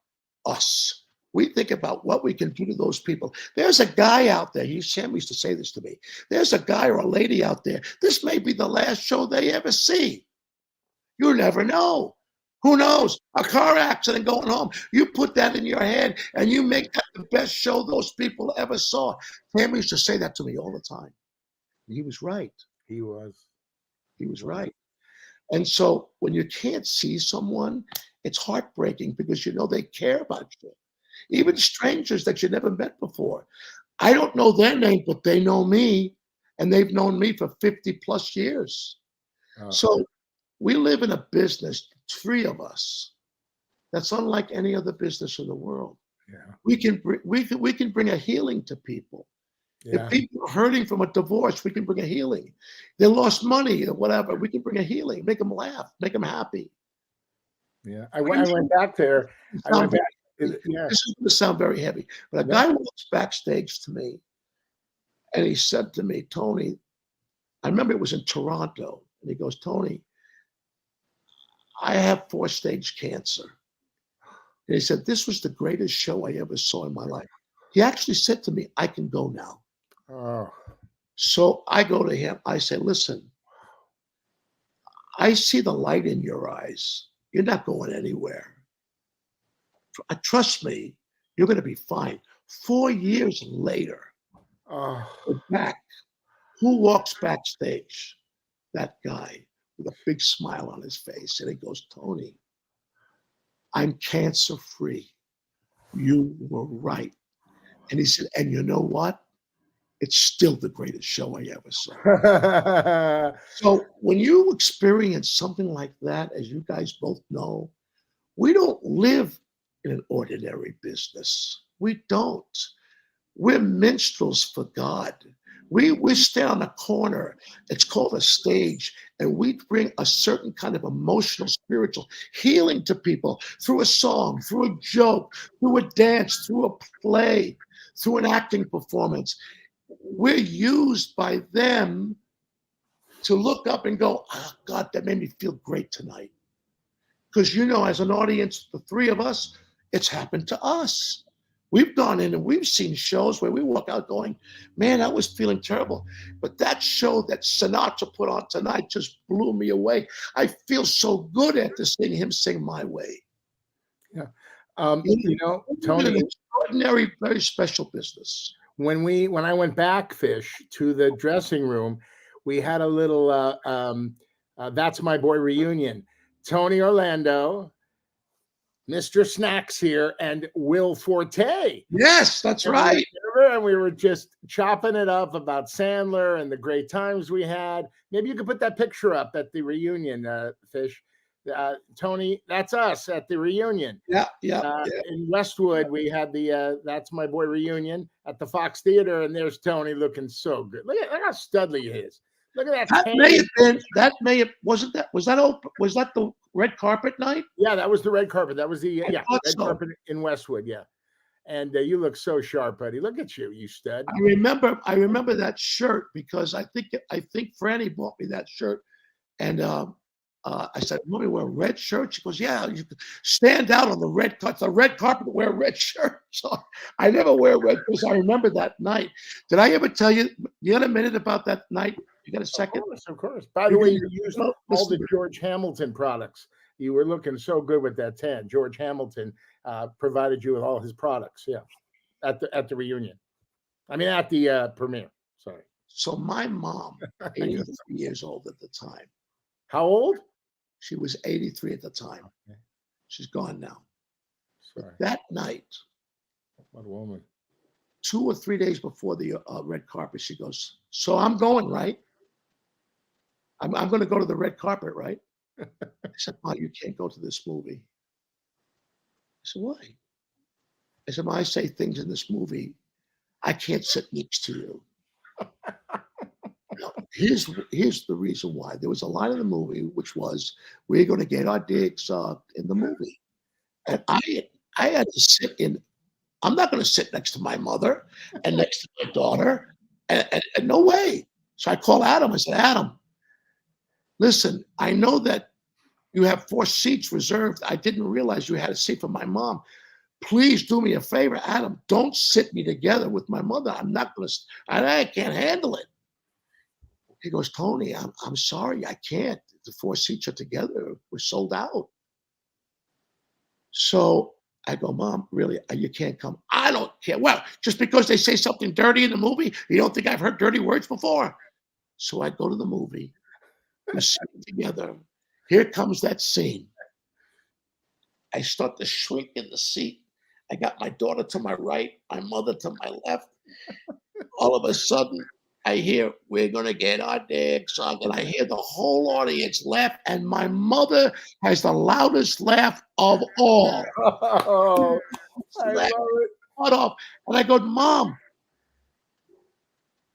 us. We think about what we can do to those people. There's a guy out there. Sam used to say this to me. There's a guy or a lady out there. This may be the last show they ever see. You never know. Who knows? A car accident going home. You put that in your head and you make that the best show those people ever saw. Sam used to say that to me all the time. He was right. He was. He was right. And so when you can't see someone, it's heartbreaking because you know they care about you. Even strangers that you never met before. I don't know their name, but they know me, and they've known me for 50 plus years. So we live in a business, three of us, that's unlike any other business in the world. Yeah. We can bring a healing to people. Yeah. If people are hurting from a divorce, we can bring a healing. They lost money or whatever, we can bring a healing, make them laugh, make them happy. Yeah, I went back there. I went back. Yeah. This is going to sound very heavy, but a guy walks backstage to me and he said to me, Tony, I remember it was in Toronto, and he goes, Tony, I have 4-stage cancer. And he said, this was the greatest show I ever saw in my life. He actually said to me, I can go now. Oh. So I go to him. I say, listen, I see the light in your eyes. You're not going anywhere. Trust me, you're going to be fine. 4 years later, we're back. Who walks backstage? That guy with a big smile on his face. And he goes, Tony, I'm cancer free. You were right. And he said, and you know what? It's still the greatest show I ever saw. So when you experience something like that, as you guys both know, we don't live in an ordinary business. We don't. We're minstrels for God. We stand on a corner. It's called a stage, and we bring a certain kind of emotional, spiritual healing to people through a song, through a joke, through a dance, through a play, through an acting performance. We're used by them to look up and go, oh, God, that made me feel great tonight. Because, you know, as an audience, the three of us, it's happened to us. We've gone in and we've seen shows where we walk out going, man, I was feeling terrible. But that show that Sinatra put on tonight just blew me away. I feel so good after seeing him sing My Way. Yeah. You know, Tony, an extraordinary, very special business. When I went back, Fish, to the dressing room, we had a little That's My Boy reunion. Tony Orlando, Mr. Snacks here, and Will Forte. Yes, that's right. And we were just chopping it up about Sandler and the great times we had. Maybe you could put that picture up at the reunion, Fish. Tony, that's us at the reunion. Yeah. In Westwood, we had the That's My Boy reunion at the Fox Theater, and there's Tony looking so good. Look how studly he is. Look at that. Was that the red carpet night? Yeah, that was the red carpet. That was the red so. carpet in Westwood. Yeah, and you look so sharp, buddy. Look at you stud. I remember that shirt because I think Franny bought me that shirt, and I said, "Want me to wear a red shirt?" She goes, "Yeah, you stand out on the red carpet. The red carpet, wear a red shirt." So I never wear red because I remember that night. Did I ever tell you? You got a minute about that night? You got a second? Of course. By the way, you used all the George Hamilton products. You were looking so good with that tan. George Hamilton provided you with all his products. Yeah, at the reunion. I mean, at the premiere. Sorry. So my mom, 83 years old at the time. How old? She was 83 at the time. Okay. She's gone now. Sorry. That night, what a woman. 2 or 3 days before the red carpet, she goes, "So I'm going, right? I'm going to go to the red carpet, right?" I said, "Oh, you can't go to this movie." I said, "Why?" I said, "Well, I say things in this movie. I can't sit next to you." Now, here's the reason why. There was a line in the movie which was, "We're going to get our dicks sucked in the movie," and I had to sit in. I'm not going to sit next to my mother and next to my daughter, and no way. So I called Adam. I said, "Adam, listen, I know that you have 4 seats reserved. I didn't realize you had a seat for my mom, please do me a favor, Adam. Don't sit me together with my mother. I'm not going to. I can't handle it. He goes, Tony, I'm sorry, I can't. The 4 seats are together. We're sold out. So I go, Mom, really, you can't come. I don't care. Well, just because they say something dirty in the movie, you don't think I've heard dirty words before? So I go to the movie. We sit together. Here comes that scene. I start to shrink in the seat. I got my daughter to my right, my mother to my left. All of a sudden, I hear, we're going to get our dick sucked. And I hear the whole audience laugh. And my mother has the loudest laugh of all. Oh, I love it. Cut off. And I go, Mom,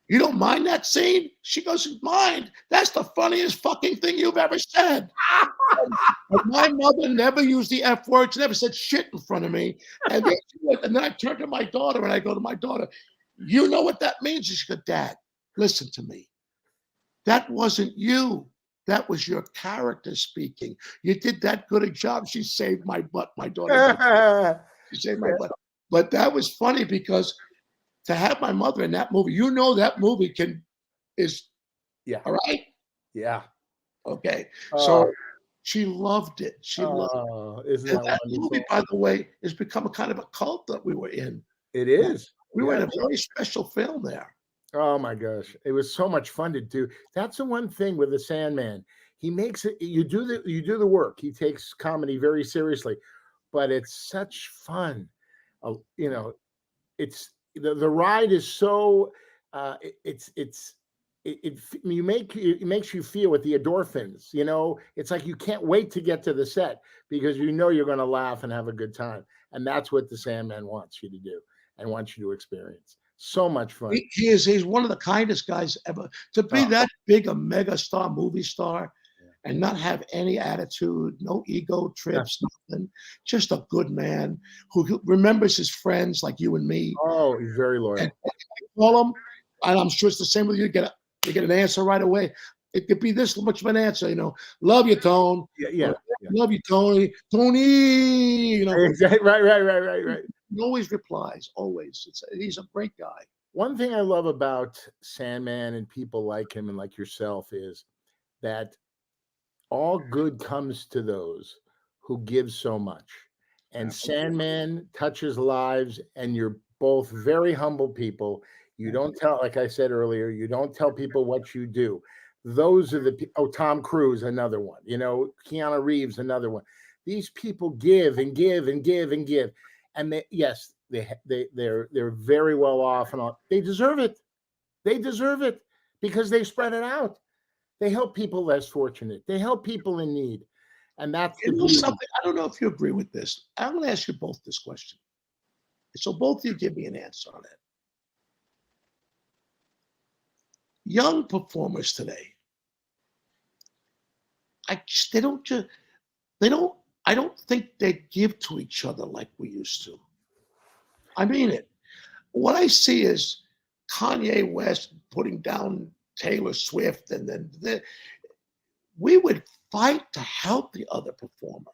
you don't mind that scene? She goes, mind? That's the funniest fucking thing you've ever said. And my mother never used the F word. She never said shit in front of me. And then I turned to my daughter and I go to my daughter, you know what that means? She goes, Dad, listen to me. That wasn't you. That was your character speaking. You did that good a job. She saved my butt, my daughter. She saved my butt. But that was funny because to have my mother in that movie, you know that movie is all right? Yeah. Okay. So she loved it. She loved it. Isn't And that that wonderful? movie, by the way, has become a kind of a cult that we were in. It is. We were in a very special film there. Oh my gosh, it was so much fun to do. That's the one thing with the Sandman. He makes it. You do the work. He takes comedy very seriously, but it's such fun. You know, it's the ride is so. It makes you feel with the endorphins. You know, it's like you can't wait to get to the set because you know you're going to laugh and have a good time, and that's what the Sandman wants you to do and wants you to experience. So much fun. He's one of the kindest guys ever. To be that big a mega star, movie star, and not have any attitude, no ego trips, nothing. Just a good man who remembers his friends like you and me. Oh, he's very loyal. And call him, and I'm sure it's the same with you. You get an answer right away. It could be this much of an answer, you know. Love you, Tone. Yeah. Love you, Tony. Tony. You know. Exactly. Right. He always replies. Always. He's a great guy. One thing I love about Sandman and people like him and like yourself is that all good comes to those who give so much. And Sandman touches lives, and you're both very humble people. You don't tell, like I said earlier, you don't tell people what you do. Those are Tom Cruise, another one. You know, Keanu Reeves, another one. These people give and give and give and give. And they're very well off and all. They deserve it. They deserve it because they spread it out. They help people less fortunate. They help people in need. And that's something. I don't know if you agree with this. I'm going to ask you both this question. So both of you give me an answer on it. Young performers today, I don't think they give to each other like we used to. I mean it. What I see is Kanye West putting down Taylor Swift, and then we would fight to help the other performer.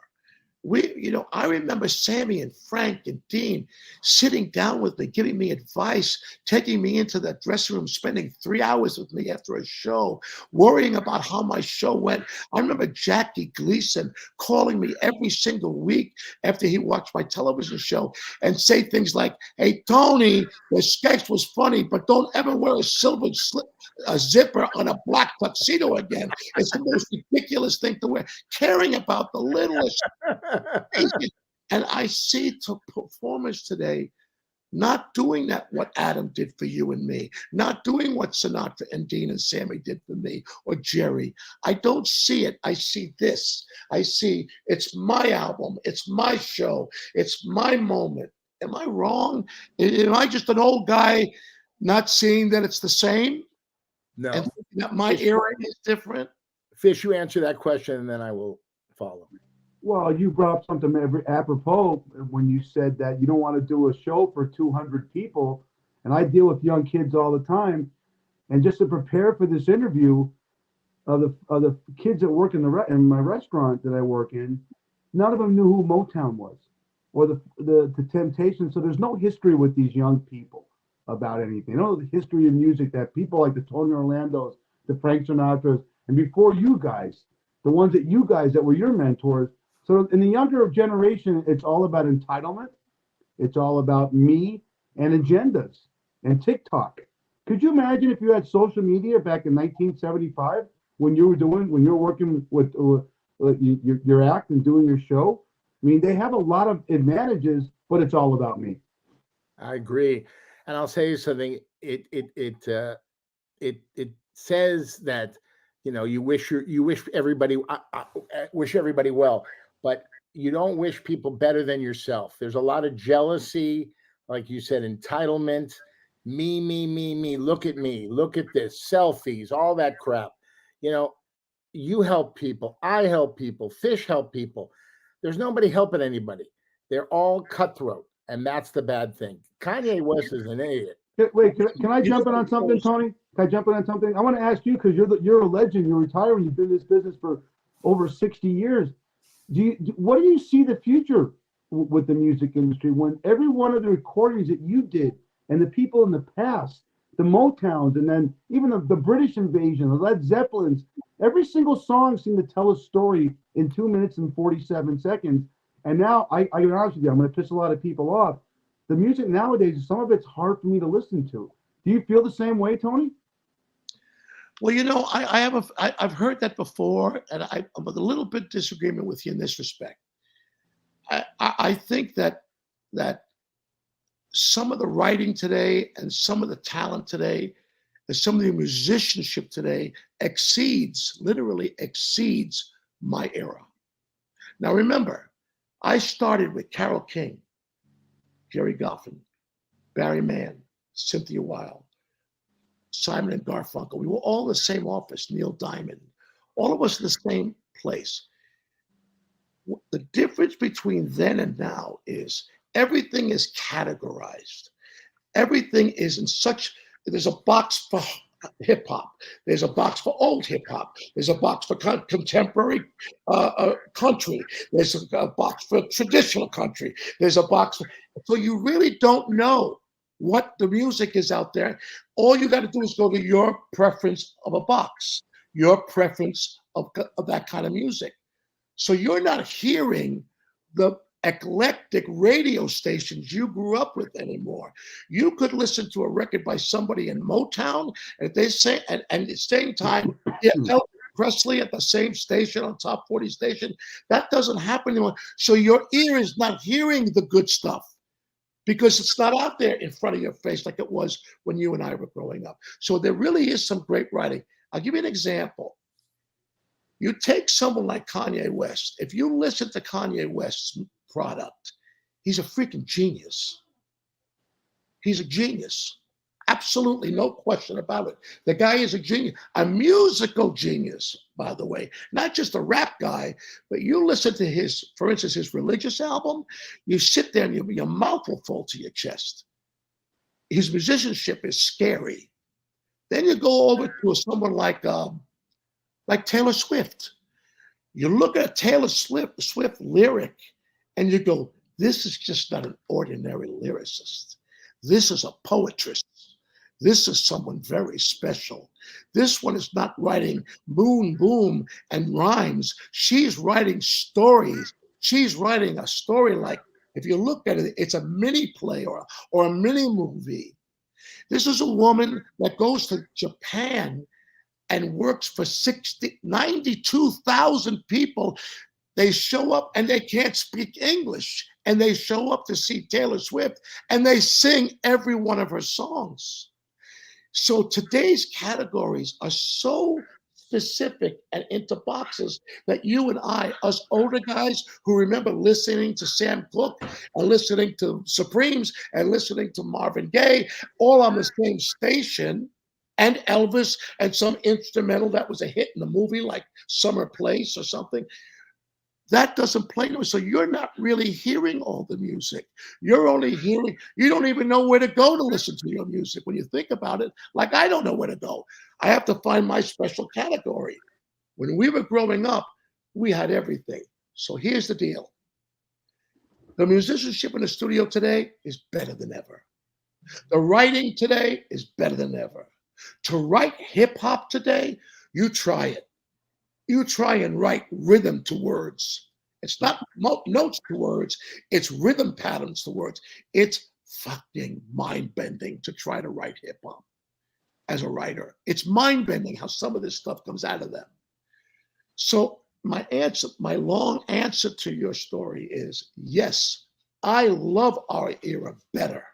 I remember Sammy and Frank and Dean sitting down with me, giving me advice, taking me into the dressing room, spending 3 hours with me after a show, worrying about how my show went. I remember Jackie Gleason calling me every single week after he watched my television show and say things like, hey, Tony, the sketch was funny, but don't ever wear a zipper on a black tuxedo again. It's the most ridiculous thing to wear. Caring about the littlest. And I see performers today not doing what Adam did for you and me, not doing what Sinatra and Dean and Sammy did for me or Jerry. I don't see it. I see this. I see it's my album. It's my show. It's my moment. Am I wrong? Am I just an old guy not seeing that it's the same? No. And that my era is different? Fish, you answer that question and then I will follow. Well, you brought up something apropos when you said that you don't want to do a show for 200 people. And I deal with young kids all the time. And just to prepare for this interview, of the kids that work in my restaurant that I work in, none of them knew who Motown was. or the temptation. So there's no history with these young people about anything. No the history of music that people like the Tony Orlandos, the Frank Sinatras, and before you guys, the ones that you guys that were your mentors. So in the younger generation, it's all about entitlement. It's all about me and agendas and TikTok. Could you imagine if you had social media back in 1975 when you were working with your act and doing your show? I mean, they have a lot of advantages, but it's all about me. I agree, and I'll tell you something. It says that you wish everybody wish everybody well, but you don't wish people better than yourself. There's a lot of jealousy, like you said, entitlement, me. Look at me, look at this, selfies, all that crap. You help people, I help people, Fish help people. There's nobody helping anybody. They're all cutthroat, and that's the bad thing. Kanye West is an idiot. Wait, can I jump in on something, Tony? Can I jump in on something? I want to ask you because you're a legend. You're retiring. You've been in this business for over 60 years. What do you see the future with the music industry when every one of the recordings that you did and the people in the past, the Motowns, and then even the British invasion, the Led Zeppelins, every single song seemed to tell a story in 2 minutes and 47 seconds. And now I can be honest with you, I'm going to piss a lot of people off. The music nowadays, some of it's hard for me to listen to. Do you feel the same way, Tony? Well, I've heard that before, and I'm a little bit disagreement with you in this respect. I think that some of the writing today and some of the talent today and some of the musicianship today literally exceeds my era. Now, remember, I started with Carole King, Jerry Goffin, Barry Mann, Cynthia Weil, Simon and Garfunkel. We were all in the same office, Neil Diamond, all of us in the same place. The difference between then and now is everything is categorized. Everything is there's a box for hip hop. There's a box for old hip hop. There's a box for contemporary country. There's a box for traditional country. There's a box so you really don't know what the music is out there. All you got to do is go to your preference of a box, your preference of that kind of music. So you're not hearing the eclectic radio stations you grew up with anymore. You could listen to a record by somebody in Motown, and if they say, and at the same time, Elvis Presley at the same station, on top 40 station. That doesn't happen anymore. So your ear is not hearing the good stuff because it's not out there in front of your face like it was when you and I were growing up. So there really is some great writing. I'll give you an example. You take someone like Kanye West. If you listen to Kanye West's product, he's a freaking genius. He's a genius. Absolutely no question about it. The guy is a genius, a musical genius, by the way, not just a rap guy, but you listen to his, for instance, his religious album, you sit there and your mouth will fall to your chest. His musicianship is scary. Then you go over to someone like Taylor Swift. You look at a Taylor Swift lyric and you go, this is just not an ordinary lyricist. This is a poetress. This is someone very special. This one is not writing boom, boom, and rhymes. She's writing stories. She's writing a story like, if you look at it, it's a mini play or a mini movie. This is a woman that goes to Japan and works for 92,000 people. They show up and they can't speak English. And they show up to see Taylor Swift and they sing every one of her songs. So today's categories are so specific and into boxes that you and I, us older guys who remember listening to Sam Cooke and listening to Supremes and listening to Marvin Gaye, all on the same station, and Elvis and some instrumental that was a hit in the movie like Summer Place or something. That doesn't play no. So you're not really hearing all the music. You're only hearing, you don't even know where to go to listen to your music. When you think about it, like I don't know where to go. I have to find my special category. When we were growing up, we had everything. So here's the deal. The musicianship in the studio today is better than ever. The writing today is better than ever. To write hip hop today, you try it. You try and write rhythm to words. It's not notes to words, it's rhythm patterns to words. It's fucking mind bending to try to write hip hop as a writer. It's mind bending how some of this stuff comes out of them. So, my long answer to your story is yes, I love our era better.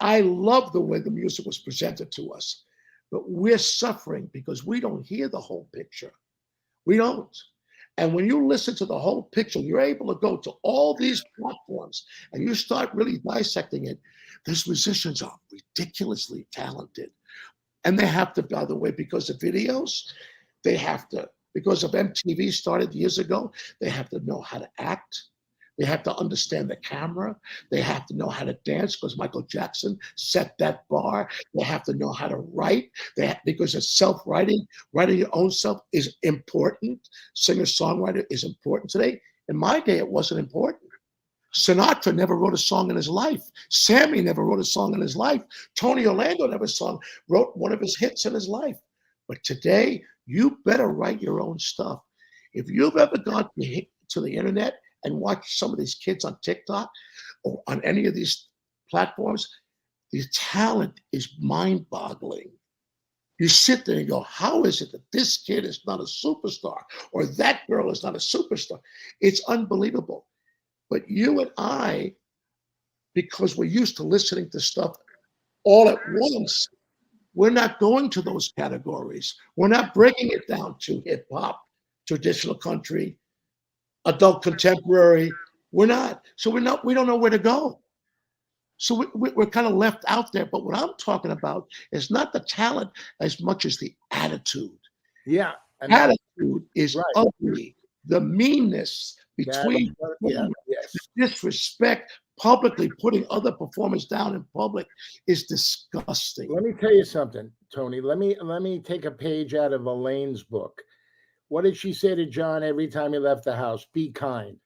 I love the way the music was presented to us, but we're suffering because we don't hear the whole picture. We don't. And when you listen to the whole picture, you're able to go to all these platforms and you start really dissecting it. These musicians are ridiculously talented. And they have to, by the way, because of videos, they have to, because of MTV started years ago, they have to know how to act. They have to understand the camera. They have to know how to dance because Michael Jackson set that bar. They have to know how to write. Because it's self-writing. Writing your own self is important. Singer-songwriter is important today. In my day, it wasn't important. Sinatra never wrote a song in his life. Sammy never wrote a song in his life. Tony Orlando never wrote one of his hits in his life. But today, you better write your own stuff. If you've ever gone to the internet and watch some of these kids on TikTok or on any of these platforms, the talent is mind-boggling. You sit there and go, how is it that this kid is not a superstar or that girl is not a superstar? It's unbelievable. But you and I, because we're used to listening to stuff all at once, we're not going to those categories. We're not breaking it down to hip hop, traditional country, adult contemporary. We're not. So we don't know where to go. So we're kind of left out there. But what I'm talking about is not the talent as much as the attitude. Yeah. Attitude is ugly. The meanness between disrespect, publicly putting other performers down in public is disgusting. Let me tell you something, Tony. Let me take a page out of Elaine's book. What did she say to John every time he left the house? Be kind.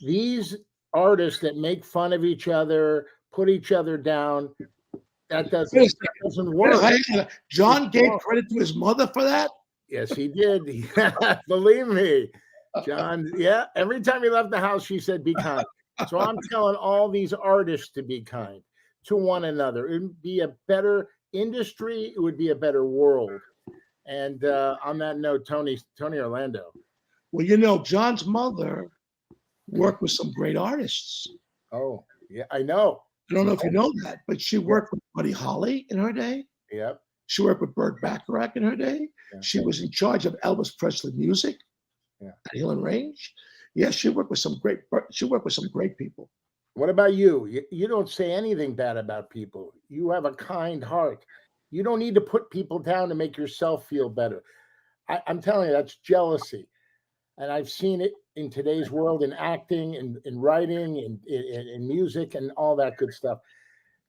These artists that make fun of each other, put each other down, that doesn't work. John gave credit to his mother for that? Yes, he did. Believe me. John, yeah, every time he left the house, she said, be kind. So I'm telling all these artists to be kind to one another. It would be a better industry. It would be a better world. And on that note, Tony Orlando. Well, John's mother worked with some great artists. Oh, yeah, I know. I don't know if you know that, but she worked with Buddy Holly in her day. Yep. She worked with Burt Bacharach in her day. Yeah. She was in charge of Elvis Presley music at Hill and Range. Yes, she worked with some great people. What about you? You don't say anything bad about people. You have a kind heart. You don't need to put people down to make yourself feel better. I'm telling you, that's jealousy. And I've seen it in today's world in acting, in writing, in music, and all that good stuff.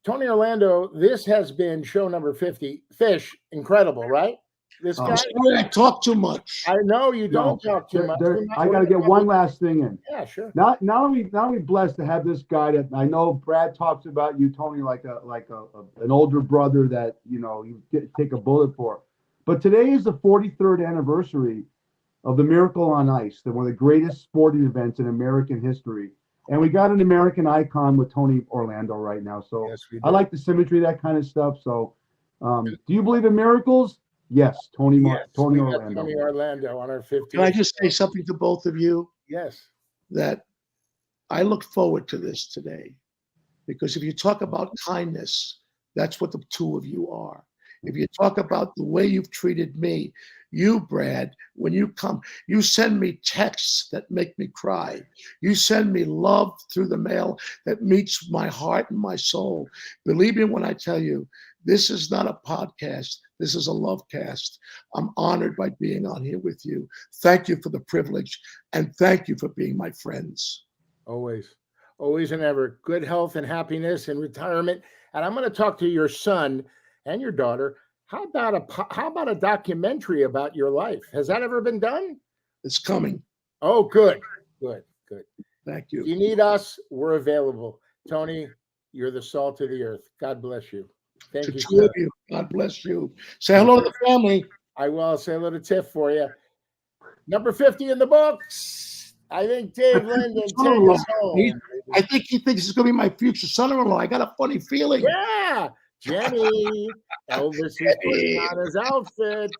Tony Orlando, this has been show number 50. Fish, incredible, right? This guy. I talk too much. I know you don't talk too much. I got to get one last thing in. Yeah, sure. Not only blessed to have this guy that I know Brad talks about you, Tony, like an older brother that you take a bullet for. But today is the 43rd anniversary of the Miracle on Ice, one of the greatest sporting events in American history. And we got an American icon with Tony Orlando right now. So yes, I like the symmetry, that kind of stuff. So do you believe in miracles? Yes, Tony Orlando. Tony Orlando on our 50th. Can I just say something to both of you? Yes. That I look forward to this today. Because if you talk about kindness, that's what the two of you are. If you talk about the way you've treated me, you, Brad, when you come, you send me texts that make me cry. You send me love through the mail that meets my heart and my soul. Believe me when I tell you, this is not a podcast. This is a love cast. I'm honored by being on here with you. Thank you for the privilege, and thank you for being my friends. Always and ever. Good health and happiness in retirement. And I'm going to talk to your son and your daughter. How about a documentary about your life? Has that ever been done? It's coming. Oh, good. Thank If you. you need us, we're available. Tony, you're the salt of the earth. God bless you. Thank To you, two sir. of you. God bless you. Say hello to the family. I will say a little tip for you. Number 50 in the books. I think Dave Linden, take Son-in-law. us home. I think he thinks he's going to be my future son-in-law. I got a funny feeling. Yeah, Jenny. Elvis is putting on his outfit.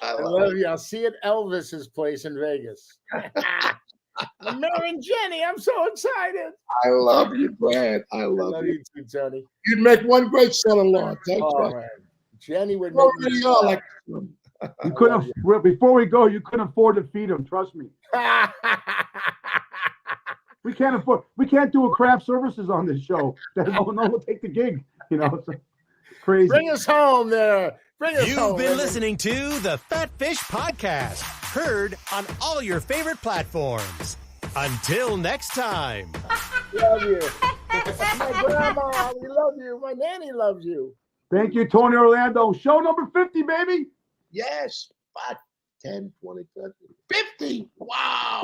I love you. I'll see you at Elvis's place in Vegas. I'm marrying Jenny. I'm so excited. I love you, Brad. I love you. You too, Tony. You'd make one great son-in-law. Thank Oh, you. man. Jenny would You make me already are like You couldn't. Before we go, you couldn't afford to feed him. Trust me. We can't afford. We can't do a craft services on this show. No one will take the gig. You know, it's crazy. Bring us home there. Bring us home. You've been listening to the Fat Fish Podcast, heard on all your favorite platforms. Until next time. Love you. My grandma, we love you. My nanny loves you. Thank you, Tony Orlando. Show number 50, baby. yes. 5, 10, 20, 30, 50. Wow.